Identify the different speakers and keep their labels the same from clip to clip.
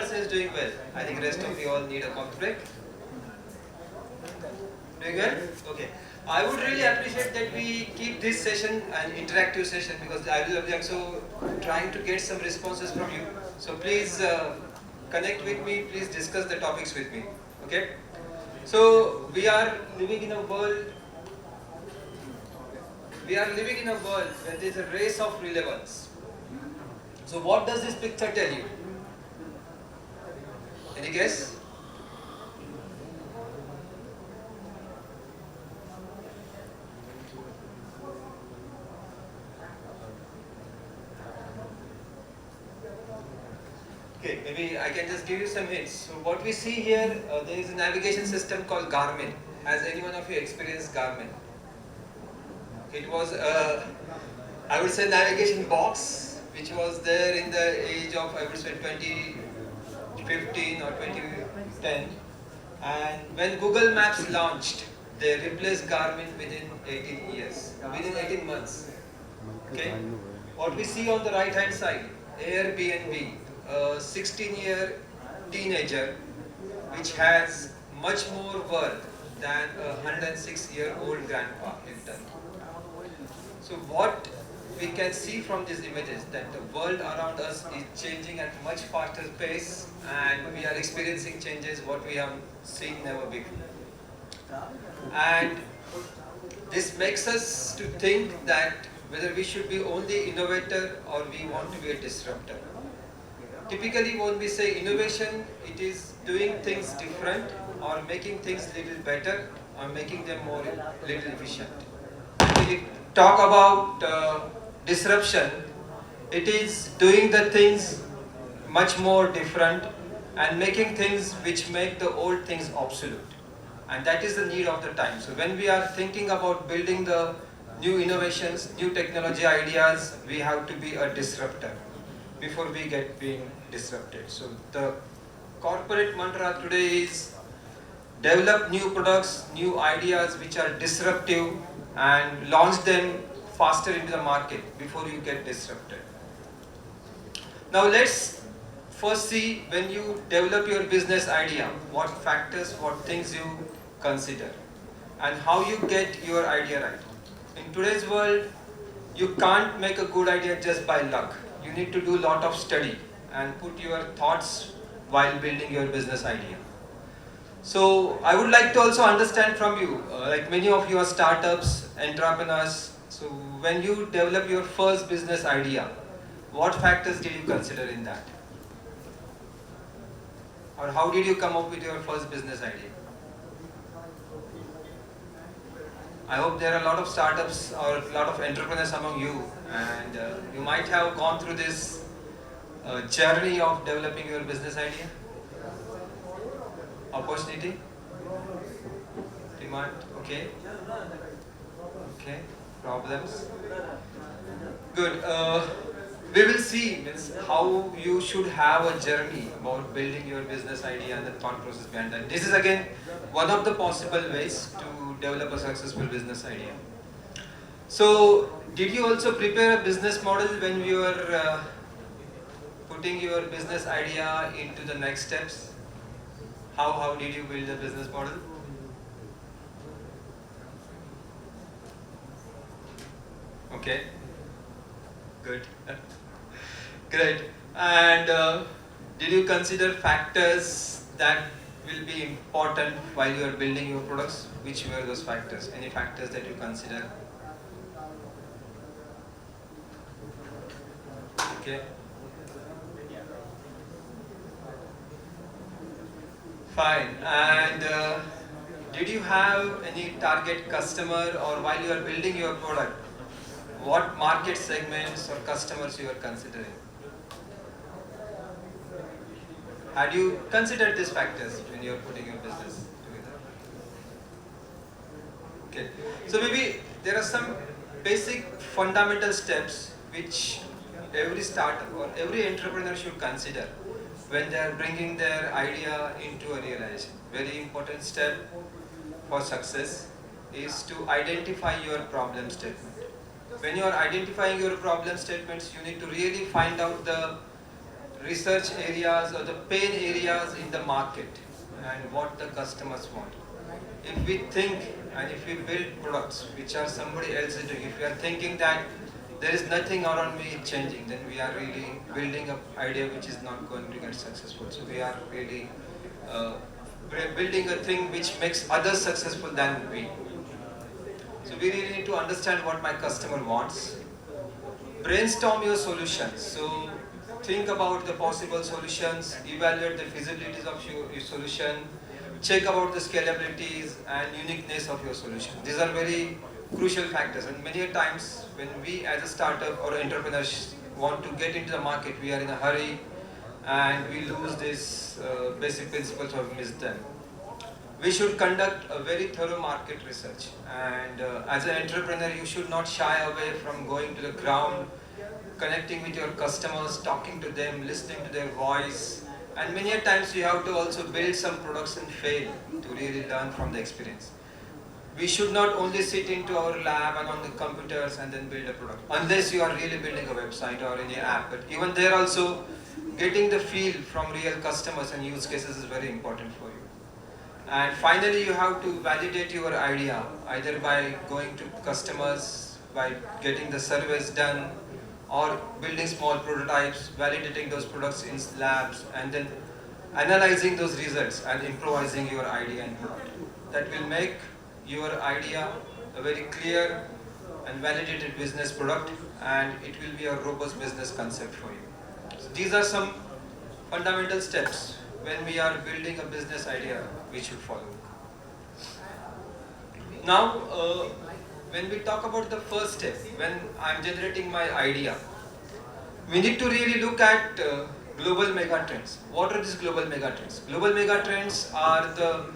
Speaker 1: person is doing well. I think rest of you all need a coffee break. Doing well? Okay. I would really appreciate that we keep this session an interactive session because I will be also trying to get some responses from you. So please connect with me, please discuss the topics with me. Okay? So we are living in a world where there is a race of relevance. So what does this picture tell you? Any guess? Okay, maybe I can just give you some hints. So what we see here, there is a navigation system called Garmin. Has any one of you experienced Garmin? It was I would say navigation box which was there in the age of I would say 2015 or 2010, and when Google Maps launched they replaced Garmin within 18 years, within 18 months. Okay, what we see on the right hand side, Airbnb, a 16-year teenager which has much more worth than a 106-year-old grandpa in Turkey. So what we can see from these images that the world around us is changing at much faster pace, and we are experiencing changes what we have seen never before. And this makes us to think that whether we should be only innovator or we want to be a disruptor. Typically when we say innovation, it is doing things different or making things little better or making them more little efficient. When we talk about disruption, it is doing the things much more different and making things which make the old things obsolete. And that is the need of the time. So when we are thinking about building the new innovations, new technology ideas, we have to be a disruptor before we get being disrupted. So the corporate mantra today is develop new products, new ideas which are disruptive and launch them faster into the market before you get disrupted. Now let's first see, when you develop your business idea, what factors, what things you consider and how you get your idea right. In today's world, you can't make a good idea just by luck. You need to do a lot of study and put your thoughts while building your business idea. So I would like to also understand from you, like many of you are startups, entrepreneurs. So when you develop your first business idea, what factors did you consider in that? Or how did you come up with your first business idea? I hope there are a lot of startups or a lot of entrepreneurs among you, and you might have gone through this journey of developing your business idea. Opportunity, demand, okay, problems. Good. We will see how you should have a journey about building your business idea and the thought process behind that. This is again one of the possible ways to develop a successful business idea. So, did you also prepare a business model when you were putting your business idea into the next steps? How did you build a business model? Okay, good, great. And did you consider factors that will be important while you are building your products? Which were those factors? Any factors that you consider? Okay. Fine. And did you have any target customer, or while you are building your product, what market segments or customers you are considering? Had you considered these factors when you are putting your business together? Okay. So maybe there are some basic fundamental steps which every startup or every entrepreneur should consider when they are bringing their idea into a realization. Very important step for success is to identify your problem statement. When you are identifying your problem statements, you need to really find out the research areas or the pain areas in the market and what the customers want. If we think and if we build products which are somebody else is doing, if we are thinking that there is nothing around me changing, then we are really building an idea which is not going to get successful. So we are really building a thing which makes others successful than we. So we really need to understand what my customer wants. Brainstorm your solutions. So think about the possible solutions, evaluate the feasibilities of your solution, check about the scalabilities and uniqueness of your solution. These are very crucial factors, and many times when we as a startup or entrepreneurs want to get into the market, we are in a hurry and we lose these basic principles or miss them. We should conduct a very thorough market research, and as an entrepreneur you should not shy away from going to the ground, connecting with your customers, talking to them, listening to their voice, and many a times you have to also build some products and fail to really learn from the experience. We should not only sit into our lab and on the computers and then build a product, unless you are really building a website or any app. But even there also, getting the feel from real customers and use cases is very important for you. And finally, you have to validate your idea, either by going to customers, by getting the surveys done, or building small prototypes, validating those products in labs, and then analyzing those results and improvising your idea and product. That will make your idea a very clear and validated business product, and it will be a robust business concept for you. So these are some fundamental steps when we are building a business idea we should follow. Now, when we talk about the first step, when I'm generating my idea, we need to really look at global megatrends. What are these global megatrends? Global megatrends are the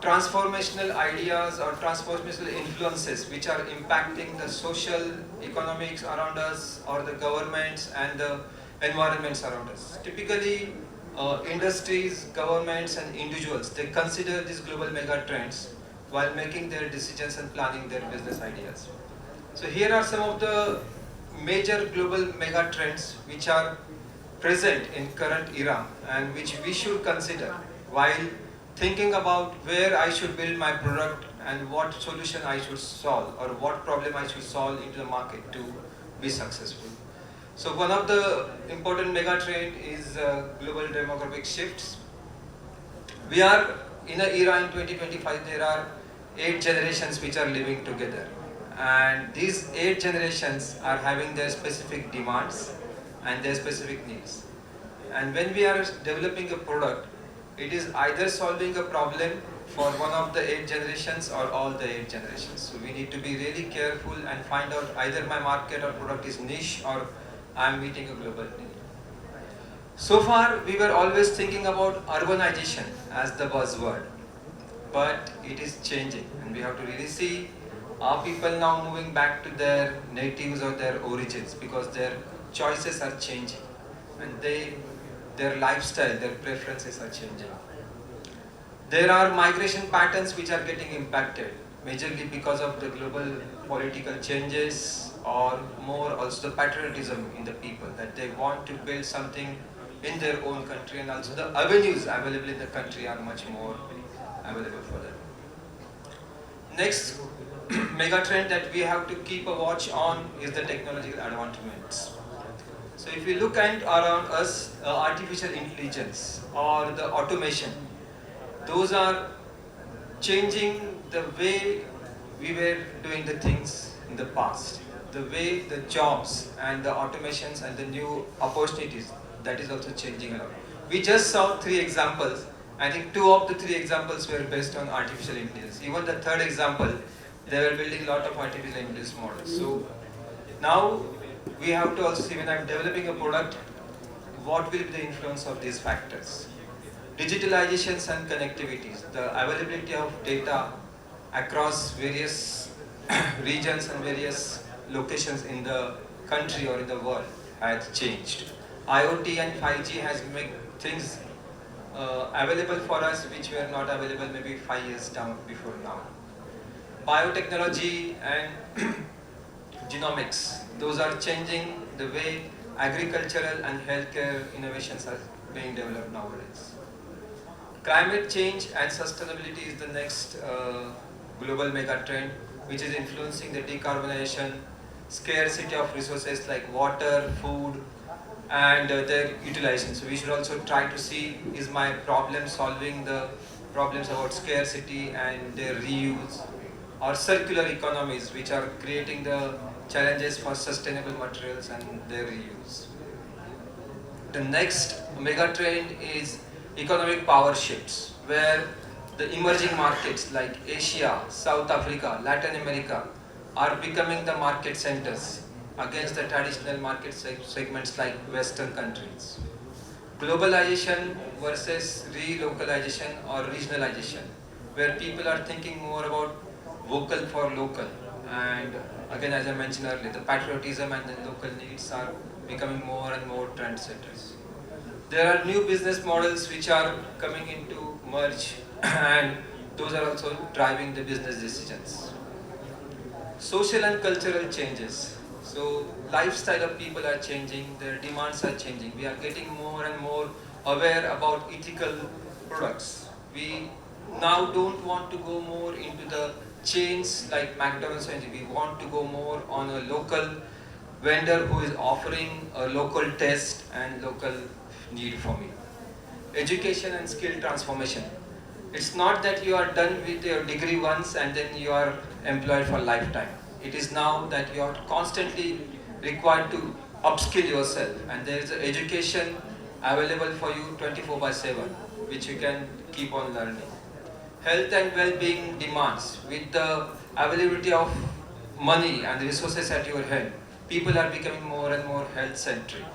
Speaker 1: transformational ideas or transformational influences which are impacting the social economics around us, or the governments and the environments around us. Typically, industries, governments and individuals, they consider these global mega trends while making their decisions and planning their business ideas. So here are some of the major global mega trends which are present in current era and which we should consider while thinking about where I should build my product and what solution I should solve or what problem I should solve into the market to be successful. So one of the important mega trend is global demographic shifts. We are in an era in 2025, there are 8 generations which are living together, and these 8 generations are having their specific demands and their specific needs. And when we are developing a product, it is either solving a problem for one of the 8 generations or all the 8 generations. So we need to be really careful and find out either my market or product is niche or I am meeting a global need. So far, we were always thinking about urbanization as the buzzword, but it is changing, and we have to really see, are people now moving back to their natives or their origins, because their choices are changing and their lifestyle, their preferences are changing. There are migration patterns which are getting impacted, majorly because of the global political changes, or more also the patriotism in the people, that they want to build something in their own country, and also the avenues available in the country are much more available for them. Next mega trend that we have to keep a watch on is the technological advancements. So if we look at around us, artificial intelligence or the automation, those are changing the way we were doing the things in the past. The way the jobs and the automations and the new opportunities, that is also changing a lot. We just saw 3 examples. I think 2 of the 3 examples were based on artificial intelligence. Even the third example, they were building a lot of artificial intelligence models. So now we have to also see, when I'm developing a product, what will be the influence of these factors. Digitalizations and connectivities, the availability of data across various regions and various locations in the country or in the world has changed. IoT and 5G has made things available for us which were not available maybe 5 years down before now. Biotechnology and genomics, those are changing the way agricultural and healthcare innovations are being developed nowadays. Climate change and sustainability is the next global mega trend, which is influencing the decarbonization, scarcity of resources like water, food, and their utilization. So we should also try to see, is my problem solving the problems about scarcity and their reuse, or circular economies which are creating the challenges for sustainable materials and their reuse. The next mega trend is economic power shifts, where the emerging markets like Asia, South Africa, Latin America are becoming the market centers against the traditional market segments like Western countries. Globalization versus relocalization or regionalization, where people are thinking more about vocal for local. And again, as I mentioned earlier, the patriotism and the local needs are becoming more and more trendsetters. There are new business models which are coming into merge and those are also driving the business decisions. Social and cultural changes. So lifestyle of people are changing, their demands are changing. We are getting more and more aware about ethical products. We now don't want to go more into the chains like McDonald's, and we want to go more on a local vendor who is offering a local taste and local need for me. Education and skill transformation. It's not that you are done with your degree once and then you are employed for lifetime. It is now that you are constantly required to upskill yourself, and there is education available for you 24/7 which you can keep on learning. Health and well-being demands, with the availability of money and resources at your hand, people are becoming more and more health centric.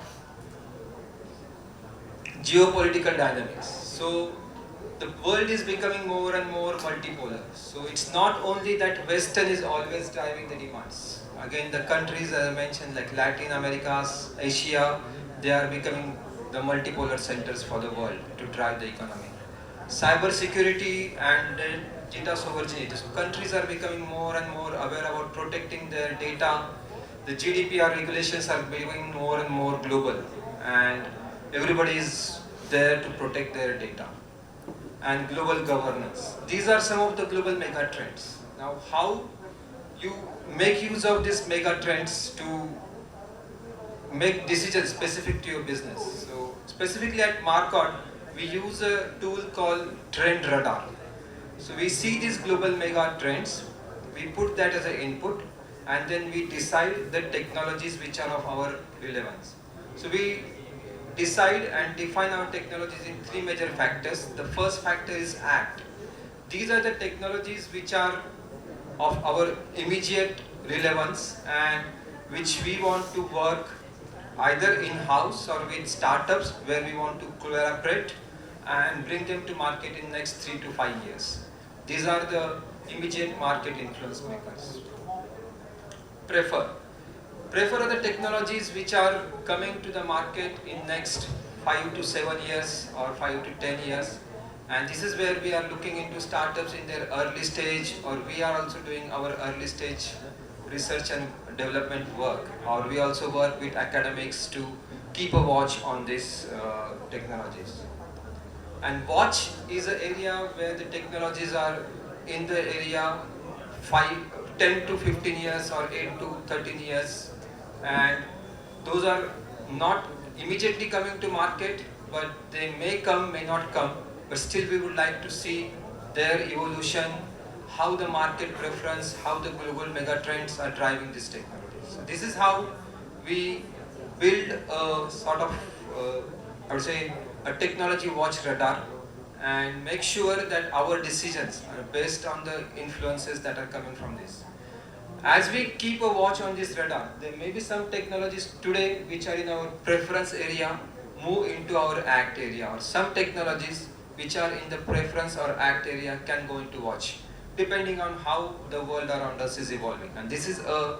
Speaker 1: Geopolitical dynamics. So the world is becoming more and more multipolar. So it's not only that Western is always driving the demands. Again, the countries, as I mentioned, like Latin America, Asia, they are becoming the multipolar centers for the world to drive the economy. Cyber security and data sovereignty. So countries are becoming more and more aware about protecting their data. The GDPR regulations are becoming more and more global, and everybody is there to protect their data. And global governance. These are some of the global mega trends. Now, how you make use of these mega trends to make decisions specific to your business. So, specifically at Marcot, we use a tool called Trend Radar. So, we see these global mega trends, we put that as an input, and then we decide the technologies which are of our relevance. So, we decide and define our technologies in three major factors. The first factor is ACT. These are the technologies which are of our immediate relevance and which we want to work either in-house or with startups where we want to collaborate and bring them to market in next 3 to 5 years. These are the immediate market influence makers. Prefer. Prefer the technologies which are coming to the market in next 5 to 7 years or 5 to 10 years. And this is where we are looking into startups in their early stage, or we are also doing our early stage research and development work, or we also work with academics to keep a watch on these technologies. And watch is an area where the technologies are in the area 10 to 15 years or 8 to 13 years, and those are not immediately coming to market, but they may come, may not come, but still we would like to see their evolution, how the market preference, how the global megatrends are driving this technology. So this is how we build a sort of, I would say, a technology watch radar and make sure that our decisions are based on the influences that are coming from this. As we keep a watch on this radar, there may be some technologies today which are in our preference area move into our act area, or some technologies which are in the preference or act area can go into watch, depending on how the world around us is evolving. And this is a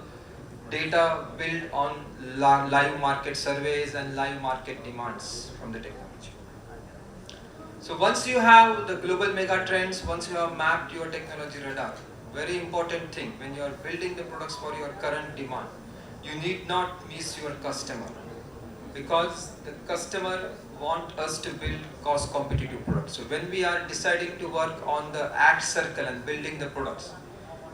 Speaker 1: data built on live market surveys and live market demands from the technology. So once you have the global mega trends, once you have mapped your technology radar, very important thing when you are building the products for your current demand, you need not miss your customer. because the customer want us to build cost competitive products. So when we are deciding to work on the act circle and building the products,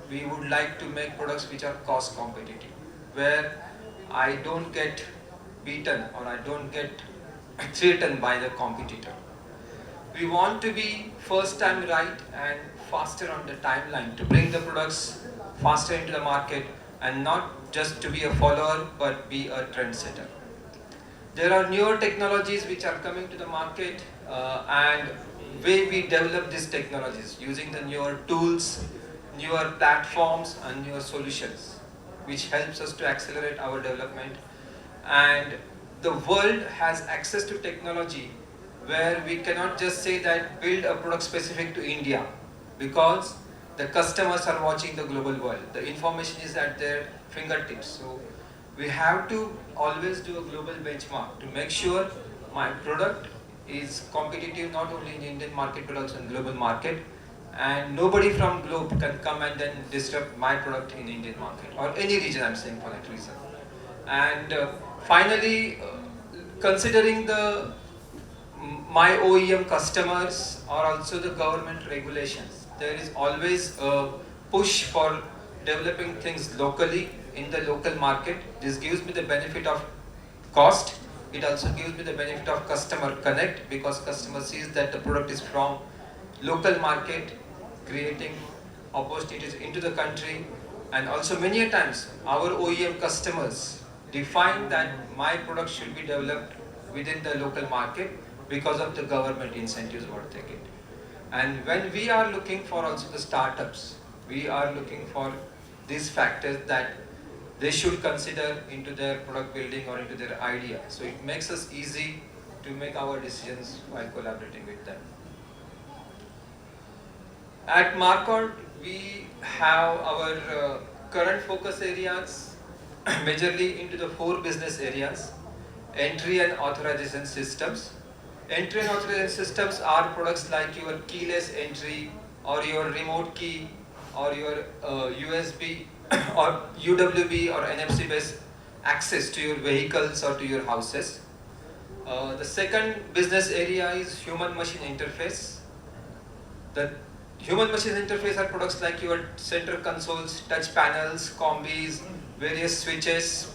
Speaker 1: we would like to make products which are cost competitive, where I don't get beaten or I don't get threatened by the competitor. We want to be first time right and faster on the timeline to bring the products faster into the market, and not just to be a follower but be a trendsetter. There are newer technologies which are coming to the market, and way we develop these technologies using the newer tools, newer platforms and newer solutions, which helps us to accelerate our development. And the world has access to technology where we cannot just say that build a product specific to India, because the customers are watching the global world. The information is at their fingertips. So we have to always do a global benchmark to make sure my product is competitive not only in the Indian market but also in global market, and nobody from globe can come and then disrupt my product in Indian market or any region, I'm saying, for that reason. And finally, considering the my OEM customers or also the government regulations, there is always a push for developing things locally in the local market. This gives me the benefit of cost. It also gives me the benefit of customer connect, because customer sees that the product is from local market, creating opportunities into the country. And also many a times our OEM customers define that my product should be developed within the local market because of the government incentives what they get. And when we are looking for also the startups, we are looking for these factors that they should consider into their product building or into their idea. So it makes us easy to make our decisions while collaborating with them. At Marcot, we have our current focus areas majorly into the 4 business areas: entry and authorization systems. Entry and authorization systems are products like your keyless entry or your remote key or your USB or UWB or NFC based access to your vehicles or to your houses. The second business area is human machine interface. The human machine interface are products like your center consoles, touch panels, combis, various switches.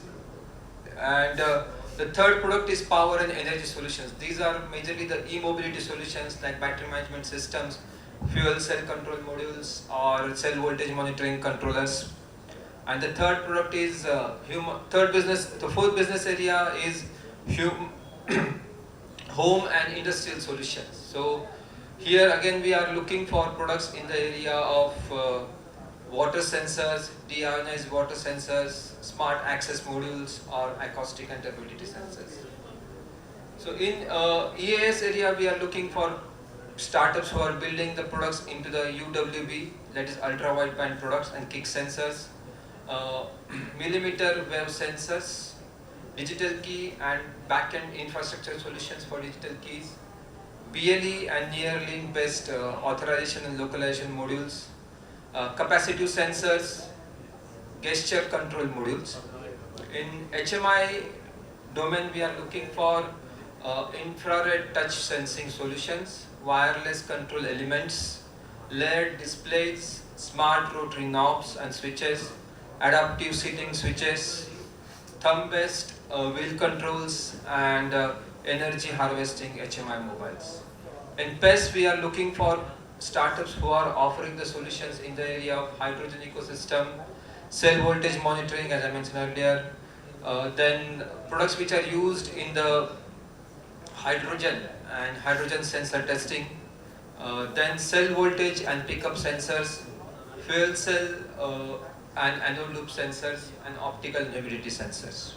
Speaker 1: And the third product is power and energy solutions. These are majorly the e-mobility solutions like battery management systems, fuel cell control modules or cell voltage monitoring controllers. And the third product is the fourth business area is home and industrial solutions. So here again we are looking for products in the area of water sensors, deionized water sensors, smart access modules or acoustic and turbidity sensors. So in EAS area we are looking for startups who are building the products into the UWB, that is ultra wideband products, and kick sensors, millimeter wave sensors, digital key and back-end infrastructure solutions for digital keys, BLE and near link based authorization and localization modules, capacitive sensors, gesture control modules. In HMI domain we are looking for infrared touch sensing solutions, wireless control elements, LED displays, smart rotary knobs and switches, adaptive seating switches, thumb-based wheel controls and energy harvesting HMI mobiles. In PES, we are looking for startups who are offering the solutions in the area of hydrogen ecosystem, cell voltage monitoring, as I mentioned earlier, then products which are used in the hydrogen and hydrogen sensor testing, then cell voltage and pickup sensors, fuel cell and anode loop sensors, and optical navigation sensors.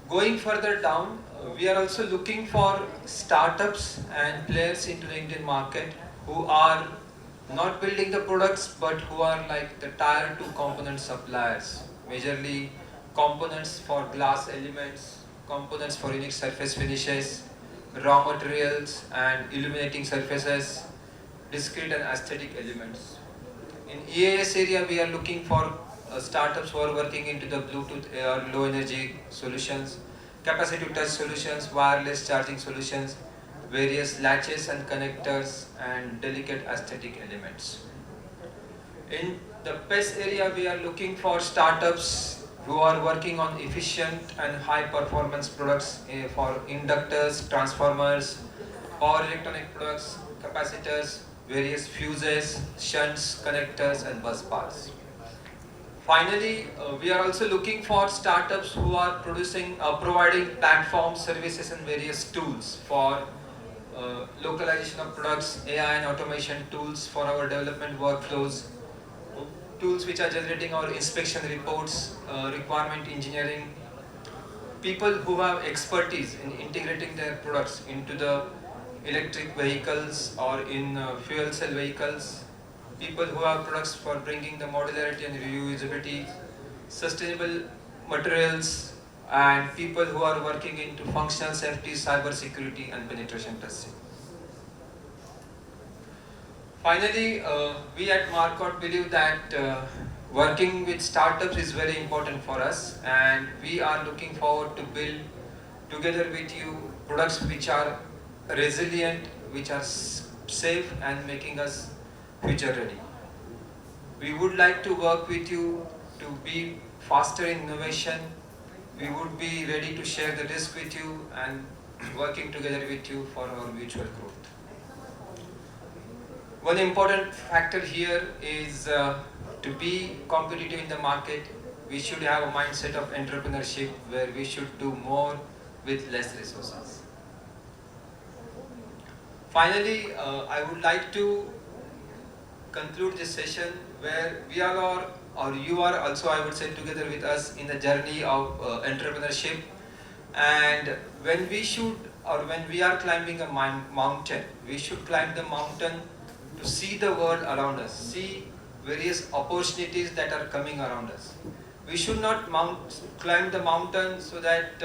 Speaker 1: Going further down, we are also looking for startups and players into the Indian market who are not building the products but who are like the tier 2 component suppliers, majorly components for glass elements, components for unique surface finishes, raw materials and illuminating surfaces, discrete and aesthetic elements. In EAS area we are looking for startups who are working into the Bluetooth or low energy solutions, capacitive touch solutions, wireless charging solutions, various latches and connectors, and delicate aesthetic elements. In the PES area, we are looking for startups who are working on efficient and high performance products for inductors, transformers, power electronic products, capacitors, various fuses, shunts, connectors, and bus bars. Finally, we are also looking for startups who are providing platforms, services, and various tools for localization of products, AI and automation tools for our development workflows, tools which are generating our inspection reports, requirement engineering, people who have expertise in integrating their products into the electric vehicles or in fuel cell vehicles, people who have products for bringing the modularity and reusability, sustainable materials, and people who are working into functional safety, cyber security, and penetration testing. Finally, we at Marcot believe that working with startups is very important for us, and we are looking forward to build together with you products which are resilient, which are safe, and making us future ready. We would like to work with you to be faster in innovation. We would be ready to share the risk with you and working together with you for our mutual growth. One important factor here is to be competitive in the market. We should have a mindset of entrepreneurship where we should do more with less resources. Finally, I would like to conclude this session where we are or you are also, I would say, together with us in the journey of entrepreneurship. And when we are climbing a mountain, we should climb the mountain to see the world around us, see various opportunities that are coming around us. We should not climb the mountain so that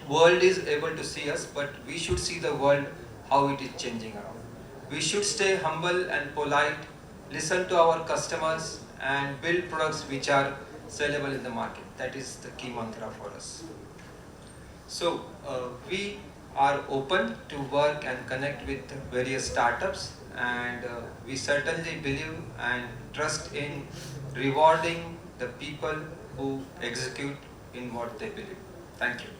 Speaker 1: world is able to see us, but we should see the world how it is changing around. We should stay humble and polite, listen to our customers, and build products which are sellable in the market. That is the key mantra for us. So we are open to work and connect with various startups, and we certainly believe and trust in rewarding the people who execute in what they believe. Thank you.